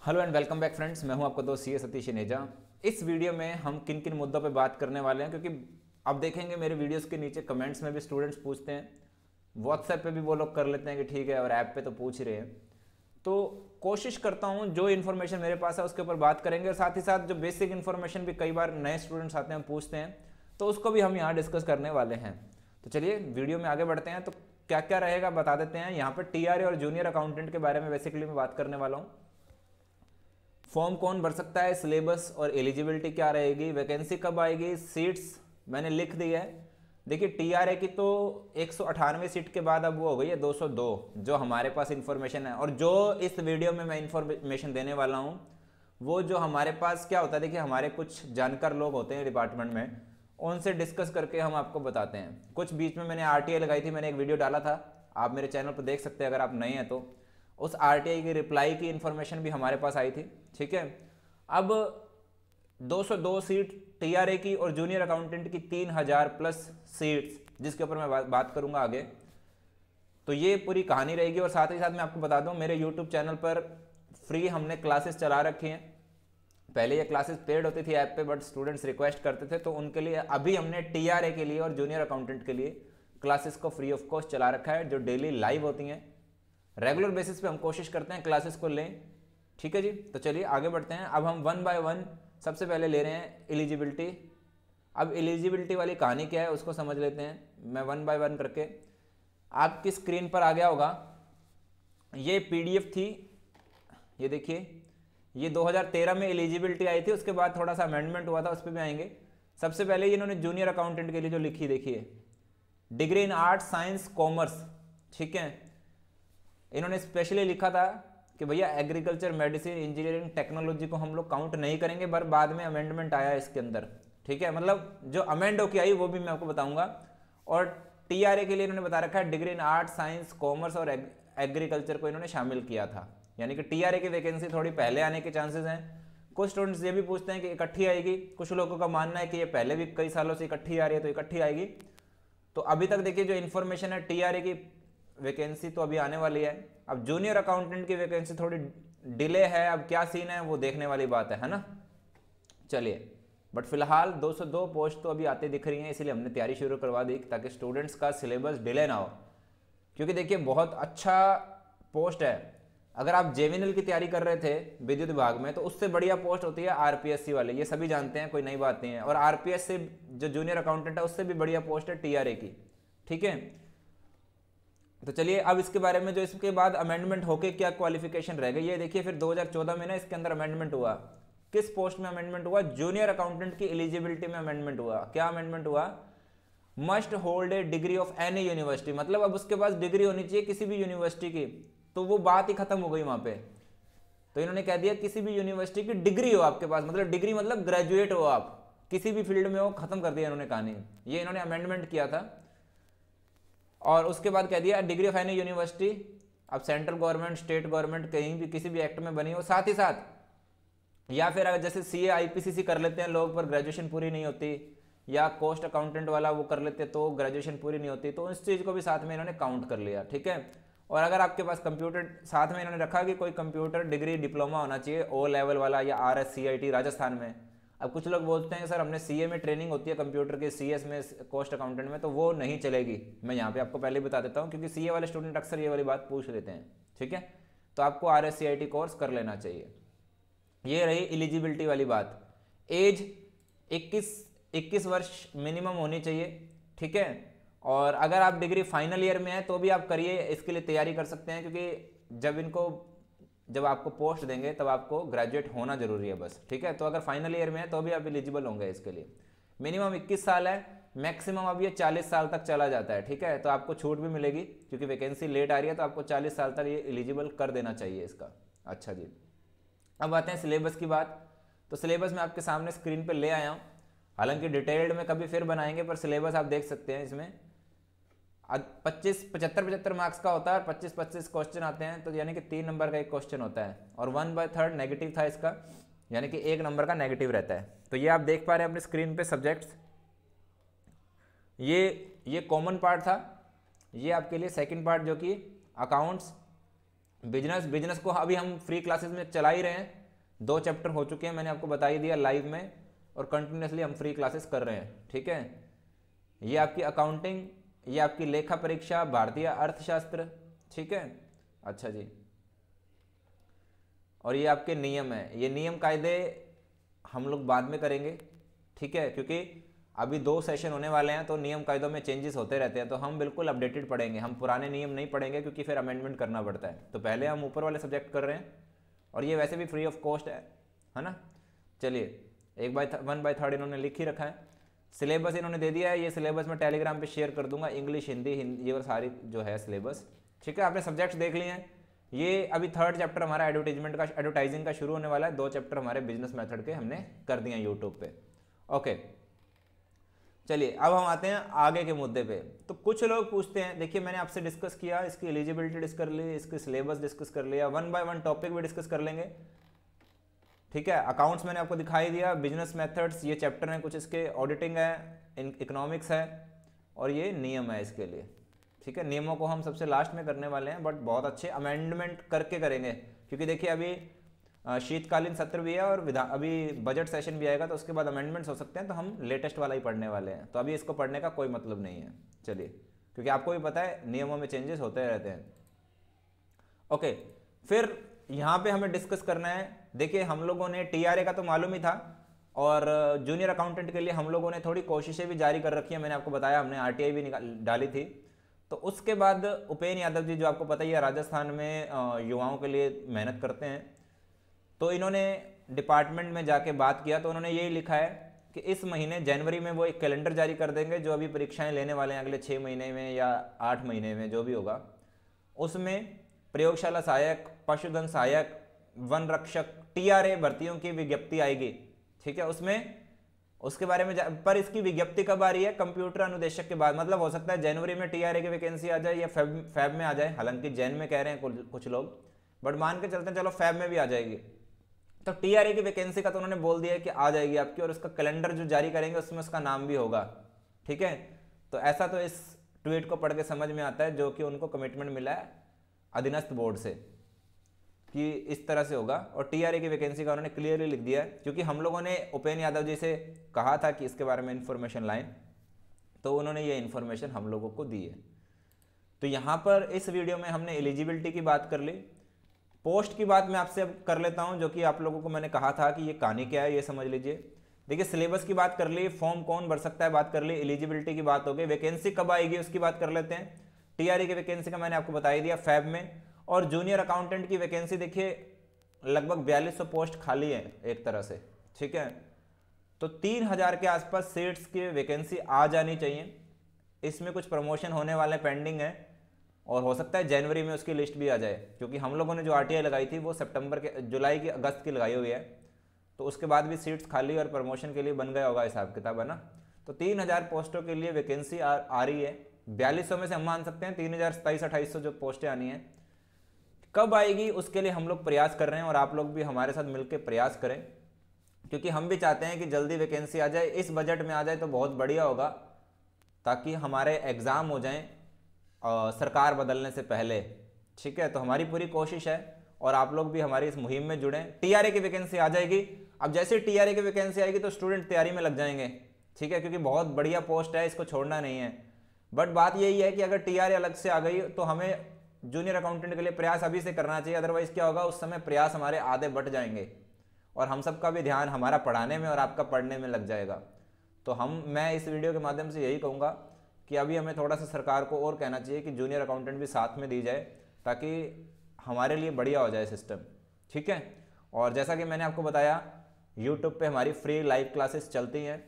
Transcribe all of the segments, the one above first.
Hello and welcome back friends, मैं हूं आपका दोस्त सी ए सतीश नेजा। इस वीडियो में हम किन किन मुद्दों पे बात करने वाले हैं, क्योंकि अब देखेंगे मेरे वीडियोस के नीचे कमेंट्स में भी स्टूडेंट्स पूछते हैं, व्हाट्सएप पे भी वो लोग कर लेते हैं कि ठीक है, और ऐप पे तो पूछ ही रहे हैं। तो कोशिश करता हूं जो इन्फॉर्मेशन मेरे पास है उसके ऊपर बात करेंगे, और साथ ही साथ जो बेसिक इन्फॉर्मेशन भी कई बार नए स्टूडेंट्स आते हैं पूछते हैं, तो उसको भी हम यहाँ डिस्कस करने वाले हैं। तो चलिए वीडियो में आगे बढ़ते हैं। तो क्या क्या रहेगा बता देते हैं। यहाँ पर टीआरए और जूनियर अकाउंटेंट के बारे में बेसिकली मैं बात करने वाला हूँ। फॉर्म कौन भर सकता है, सिलेबस और एलिजिबिलिटी क्या रहेगी, वैकेंसी कब आएगी, सीट्स मैंने लिख दी है। देखिए टीआरए की तो 198 सीट के बाद अब वो हो गई है 202, जो हमारे पास इंफॉर्मेशन है। और जो इस वीडियो में मैं इंफॉर्मेशन देने वाला हूँ वो जो हमारे पास क्या होता है, देखिए हमारे कुछ जानकार लोग होते हैं डिपार्टमेंट में, उनसे डिस्कस करके हम आपको बताते हैं। कुछ बीच में मैंने आरटीआई लगाई थी, मैंने एक वीडियो डाला था, आप मेरे चैनल पर देख सकते हैं अगर आप नए हैं तो। उस आरटीआई की रिप्लाई की इन्फॉर्मेशन भी हमारे पास आई थी, ठीक है। अब 202 सीट टीआरए की और जूनियर अकाउंटेंट की 3000 प्लस सीट्स, जिसके ऊपर मैं बात करूंगा आगे। तो ये पूरी कहानी रहेगी। और साथ ही साथ मैं आपको बता दूं, मेरे यूट्यूब चैनल पर फ्री हमने क्लासेस चला रखी हैं। पहले ये क्लासेस पेड होती थी ऐप पे, बट स्टूडेंट्स रिक्वेस्ट करते थे, तो उनके लिए अभी हमने टीआरए के लिए और जूनियर अकाउंटेंट के लिए क्लासेस को फ्री ऑफ कॉस्ट चला रखा है, जो डेली लाइव होती हैं। रेगुलर बेसिस पे हम कोशिश करते हैं क्लासेस को लें, ठीक है जी। तो चलिए आगे बढ़ते हैं। अब हम वन बाय वन सबसे पहले ले रहे हैं एलिजिबिलिटी। अब एलिजिबिलिटी वाली कहानी क्या है उसको समझ लेते हैं। मैं वन बाय वन करके, आपकी स्क्रीन पर आ गया होगा ये पीडीएफ थी, ये देखिए, ये 2013 में एलिजिबिलिटी आई थी, उसके बाद थोड़ा सा अमेंडमेंट हुआ था, उस पर भी आएंगे। सबसे पहले इन्होंने जूनियर अकाउंटेंट के लिए जो लिखी, देखिए degree in arts science commerce, ठीक है। इन्होंने स्पेशली लिखा था कि भैया एग्रीकल्चर मेडिसिन इंजीनियरिंग टेक्नोलॉजी को हम लोग काउंट नहीं करेंगे, पर बाद में अमेंडमेंट आया इसके अंदर, ठीक है। मतलब जो अमेंड होकर आई वो भी मैं आपको बताऊंगा। और टीआरए के लिए इन्होंने बता रखा है degree in arts science commerce और एग्रीकल्चर को इन्होंने शामिल किया था, यानी कि टीआरए की वैकेंसी थोड़ी पहले आने के चांसेस हैं। कुछ स्टूडेंट्स ये भी पूछते हैं कि इकट्ठी आएगी, कुछ लोगों का मानना है कि ये पहले भी कई सालों से इकट्ठी आ रही है, तो इकट्ठी आएगी। तो अभी तक देखिए जो इन्फॉर्मेशन है, टीआरए की वैकेंसी तो अभी आने वाली है। अब जूनियर अकाउंटेंट की वैकेंसी थोड़ी डिले है, अब क्या सीन है वो देखने वाली बात है ना। चलिए, बट फिलहाल 202 पोस्ट तो अभी आते दिख रही हैं, इसलिए हमने तैयारी शुरू करवा दी ताकि स्टूडेंट्स का सिलेबस डिले ना हो। क्योंकि देखिए बहुत अच्छा पोस्ट है। अगर आप जेवीएनएल की तैयारी कर रहे थे विद्युत विभाग में, तो उससे बढ़िया पोस्ट होती है आरपीएससी वाले, ये सभी जानते हैं, कोई नई बात नहीं है। और आरपीएस से जो जूनियर अकाउंटेंट है उससे भी बढ़िया पोस्ट है टीआरए की, ठीक है। तो चलिए अब इसके बारे में, जो इसके बाद अमेंडमेंट होके क्या क्वालिफिकेशन रह गई, ये देखिए। फिर 2014 में ना इसके अंदर अमेंडमेंट हुआ। किस पोस्ट में अमेंडमेंट हुआ? जूनियर अकाउंटेंट की एलिजिबिलिटी में अमेंडमेंट हुआ। क्या अमेंडमेंट हुआ? Must hold a degree of any university, मतलब अब उसके पास डिग्री होनी चाहिए किसी भी यूनिवर्सिटी की। तो वो बात ही खत्म हो गई वहां पे। तो इन्होंने कह दिया किसी भी यूनिवर्सिटी की डिग्री हो आपके पास, मतलब डिग्री मतलब ग्रेजुएट हो आप, किसी भी फील्ड में हो, खत्म कर दिया इन्होंने कहानी। ये इन्होंने अमेंडमेंट किया था। और उसके बाद कह दिया डिग्री ऑफ एनी यूनिवर्सिटी, अब सेंट्रल गवर्नमेंट स्टेट गवर्नमेंट कहीं भी किसी भी एक्ट में बनी हो। साथ ही साथ, या फिर अगर जैसे सीए आईपीसीसी कर लेते हैं लोग पर ग्रेजुएशन पूरी नहीं होती, या कॉस्ट अकाउंटेंट वाला वो कर लेते तो ग्रेजुएशन पूरी नहीं होती, तो इस चीज़ को भी साथ में इन्होंने काउंट कर लिया, ठीक है। और अगर आपके पास कंप्यूटर, साथ में इन्होंने रखा कि कोई कंप्यूटर डिग्री डिप्लोमा होना चाहिए ओ लेवल वाला, या RSCIT राजस्थान में। अब कुछ लोग बोलते हैं सर हमने सीए में ट्रेनिंग होती है कंप्यूटर के, सीएस में, कॉस्ट अकाउंटेंट में, तो वो नहीं चलेगी। मैं यहाँ पे आपको पहले बता देता हूँ, क्योंकि सीए वाले स्टूडेंट अक्सर ये वाली बात पूछ लेते हैं, ठीक है। तो आपको RSCIT कोर्स कर लेना चाहिए। ये रही एलिजिबिलिटी वाली बात। एज 21 वर्ष मिनिमम होनी चाहिए, ठीक है। और अगर आप डिग्री फाइनल ईयर में है तो भी आप करिए, इसके लिए तैयारी कर सकते हैं, क्योंकि जब आपको पोस्ट देंगे तब आपको ग्रेजुएट होना जरूरी है बस, ठीक है। तो अगर फाइनल ईयर में है तो भी आप एलिजिबल होंगे इसके लिए। मिनिमम 21 साल है, मैक्सिमम अब ये 40 साल तक चला जाता है, ठीक है। तो आपको छूट भी मिलेगी, क्योंकि वैकेंसी लेट आ रही है, तो आपको 40 साल तक ये एलिजिबल कर देना चाहिए इसका। अच्छा जी, अब आते हैं सिलेबस की बात। तो सिलेबस मैं आपके सामने स्क्रीन पर ले आया हूँ, हालांकि डिटेल्ड में कभी फिर बनाएंगे, पर सिलेबस आप देख सकते हैं। इसमें 75 मार्क्स का होता है, 25 क्वेश्चन आते हैं, तो यानी कि 3 नंबर का एक क्वेश्चन होता है, और 1/3 नेगेटिव था इसका, यानी कि 1 नंबर का नेगेटिव रहता है। तो ये आप देख पा रहे हैं अपनी स्क्रीन पे सब्जेक्ट्स। ये कॉमन पार्ट था। ये आपके लिए सेकंड पार्ट, जो कि अकाउंट्स बिजनेस बिजनेस को अभी हम फ्री क्लासेस में चला ही रहे हैं, 2 चैप्टर हो चुके हैं, मैंने आपको बता ही दिया लाइव में, और कंटिन्यूसली हम फ्री क्लासेस कर रहे हैं। ठीक है, ये आपकी अकाउंटिंग, ये आपकी लेखा परीक्षा, भारतीय अर्थशास्त्र। ठीक है, अच्छा जी, और ये आपके नियम है, ये नियम कायदे हम लोग बाद में करेंगे। ठीक है, क्योंकि अभी 2 सेशन होने वाले हैं तो नियम कायदों में चेंजेस होते रहते हैं, तो हम बिल्कुल अपडेटेड पढ़ेंगे, हम पुराने नियम नहीं पढ़ेंगे क्योंकि फिर अमेंडमेंट करना पड़ता है। तो पहले हम ऊपर वाले सब्जेक्ट कर रहे हैं, और ये वैसे भी फ्री ऑफ कॉस्ट है ना। चलिए, 1/3 इन्होंने लिख ही रखा है। सिलेबस इन्होंने दे दिया है, ये सिलेबस मैं टेलीग्राम पे शेयर कर दूंगा, इंग्लिश हिंदी ये और सारी जो है सिलेबस। ठीक है, आपने सब्जेक्ट्स देख लिए हैं। ये अभी 3rd चैप्टर हमारा एडवर्टाइजिंग का शुरू होने वाला है, 2 चैप्टर हमारे बिजनेस मेथड के हमने कर दिए हैं यूट्यूब पे। ओके, चलिए अब हम आते हैं आगे के मुद्दे पे। तो कुछ लोग पूछते हैं, देखिए मैंने आपसे डिस्कस किया, इसकी एलिजिबिलिटी डिस्कस कर ली, इसकी सिलेबस डिस्कस कर लिया, 1 बाय 1 टॉपिक भी डिस्कस कर लेंगे। ठीक है, अकाउंट्स मैंने आपको दिखाई दिया, बिजनेस मेथड्स ये चैप्टर हैं कुछ, इसके ऑडिटिंग है, इकोनॉमिक्स है, और ये नियम है इसके लिए। ठीक है, नियमों को हम सबसे लास्ट में करने वाले हैं, बट बहुत अच्छे अमेंडमेंट करके करेंगे, क्योंकि देखिए अभी शीतकालीन सत्र भी है और अभी बजट सेशन भी आएगा, तो उसके बाद अमेंडमेंट्स हो सकते हैं, तो हम लेटेस्ट वाला ही पढ़ने वाले हैं, तो अभी इसको पढ़ने का कोई मतलब नहीं है। चलिए, क्योंकि आपको भी पता है नियमों में चेंजेस होते रहते हैं। ओके, फिर यहाँ पे हमें डिस्कस करना है, देखिए हम लोगों ने TRA का तो मालूम ही था, और जूनियर अकाउंटेंट के लिए हम लोगों ने थोड़ी कोशिशें भी जारी कर रखी है, मैंने आपको बताया, हमने RTI भी डाली थी। तो उसके बाद उपेन यादव जी, जो आपको पता ही है राजस्थान में युवाओं के लिए मेहनत करते हैं, तो इन्होंने डिपार्टमेंट में जाके बात किया, तो उन्होंने यही लिखा है कि इस महीने जनवरी में वो एक कैलेंडर जारी कर देंगे, जो अभी परीक्षाएं लेने वाले हैं अगले 6 महीने में या 8 महीने में, जो भी होगा, उसमें प्रयोगशाला सहायक, पशुधन सहायक, वन रक्षक, TRA भर्तियों की विज्ञप्ति आएगी। ठीक है, उसमें उसके बारे में पर इसकी विज्ञप्ति कब आ रही है? कंप्यूटर अनुदेशक के बाद, मतलब हो सकता है जनवरी में TRA की वैकेंसी आ जाए या फेब में आ जाए, हालांकि जैन में कह रहे हैं कुछ लोग, बट मान के चलते हैं चलो फेब में भी आ जाएगी। तो TRA की वैकेंसी का तो उन्होंने बोल दिया है कि आ जाएगी आपकी, और उसका कैलेंडर जो जारी करेंगे उसमें उसका नाम भी होगा। ठीक है, तो ऐसा तो इस ट्वीट को पढ़ के समझ में आता है, जो कि उनको कमिटमेंट मिला है अधीनस्थ बोर्ड से कि इस तरह से होगा, और TRA की वैकेंसी का उन्होंने क्लियरली लिख दिया है, क्योंकि हम लोगों ने उपेन यादव जी से कहा था कि इसके बारे में इंफॉर्मेशन लाएं, तो उन्होंने ये इंफॉर्मेशन हम लोगों को दी है। तो यहाँ पर इस वीडियो में हमने एलिजिबिलिटी की बात कर ली, पोस्ट की बात मैं आपसे अब कर लेता हूँ, जो कि आप लोगों को मैंने कहा था कि ये कहानी क्या है, ये समझ लीजिए। देखिए, सिलेबस की बात कर ली, फॉर्म कौन भर सकता है बात कर ली, एलिजिबिलिटी की बात हो गई, वैकेंसी कब आएगी उसकी बात कर लेते हैं। TRA की वैकेंसी का मैंने आपको बता ही दिया, फेब में। और जूनियर अकाउंटेंट की वैकेंसी देखिए लगभग 4200 पोस्ट खाली है एक तरह से। ठीक है, तो 3000 के आसपास सीट्स की वैकेंसी आ जानी चाहिए। इसमें कुछ प्रमोशन होने वाले पेंडिंग है, और हो सकता है जनवरी में उसकी लिस्ट भी आ जाए, क्योंकि हम लोगों ने जो RTI लगाई थी वो जुलाई की अगस्त की लगाई हुई है, तो उसके बाद भी सीट्स खाली और प्रमोशन के लिए बन गया होगा हिसाब किताब, है ना। तो 3000 पोस्टों के लिए वैकेंसी आ रही है, 4200 में से हम मान सकते हैं 3027-2800 जो पोस्टें आनी है। कब आएगी उसके लिए हम लोग प्रयास कर रहे हैं, और आप लोग भी हमारे साथ मिलकर प्रयास करें, क्योंकि हम भी चाहते हैं कि जल्दी वैकेंसी आ जाए, इस बजट में आ जाए तो बहुत बढ़िया होगा, ताकि हमारे एग्ज़ाम हो जाएं सरकार बदलने से पहले। ठीक है, तो हमारी पूरी कोशिश है, और आप लोग भी हमारी इस मुहिम में जुड़ें। TRA की वैकेंसी आ जाएगी, अब जैसे TRA की वैकेंसी आएगी तो स्टूडेंट तैयारी में लग जाएंगे। ठीक है, क्योंकि बहुत बढ़िया पोस्ट है, इसको छोड़ना नहीं है। बट बात यही है कि अगर TRA अलग से आ गई तो हमें जूनियर अकाउंटेंट के लिए प्रयास अभी से करना चाहिए, अदरवाइज क्या होगा, उस समय प्रयास हमारे आधे बट जाएंगे, और हम सबका भी ध्यान हमारा पढ़ाने में और आपका पढ़ने में लग जाएगा। तो मैं इस वीडियो के माध्यम से यही कहूँगा कि अभी हमें थोड़ा सा सरकार को और कहना चाहिए कि जूनियर अकाउंटेंट भी साथ में दी जाए, ताकि हमारे लिए बढ़िया हो जाए सिस्टम। ठीक है, और जैसा कि मैंने आपको बताया, यूट्यूब पे हमारी फ्री लाइव क्लासेस चलती हैं,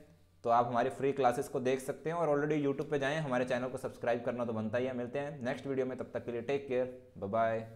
तो आप हमारी फ्री क्लासेस को देख सकते हैं, और ऑलरेडी यूट्यूब पे जाएं, हमारे चैनल को सब्सक्राइब करना तो बनता ही है। मिलते हैं नेक्स्ट वीडियो में, तब तक के लिए टेक केयर, बाय बाय।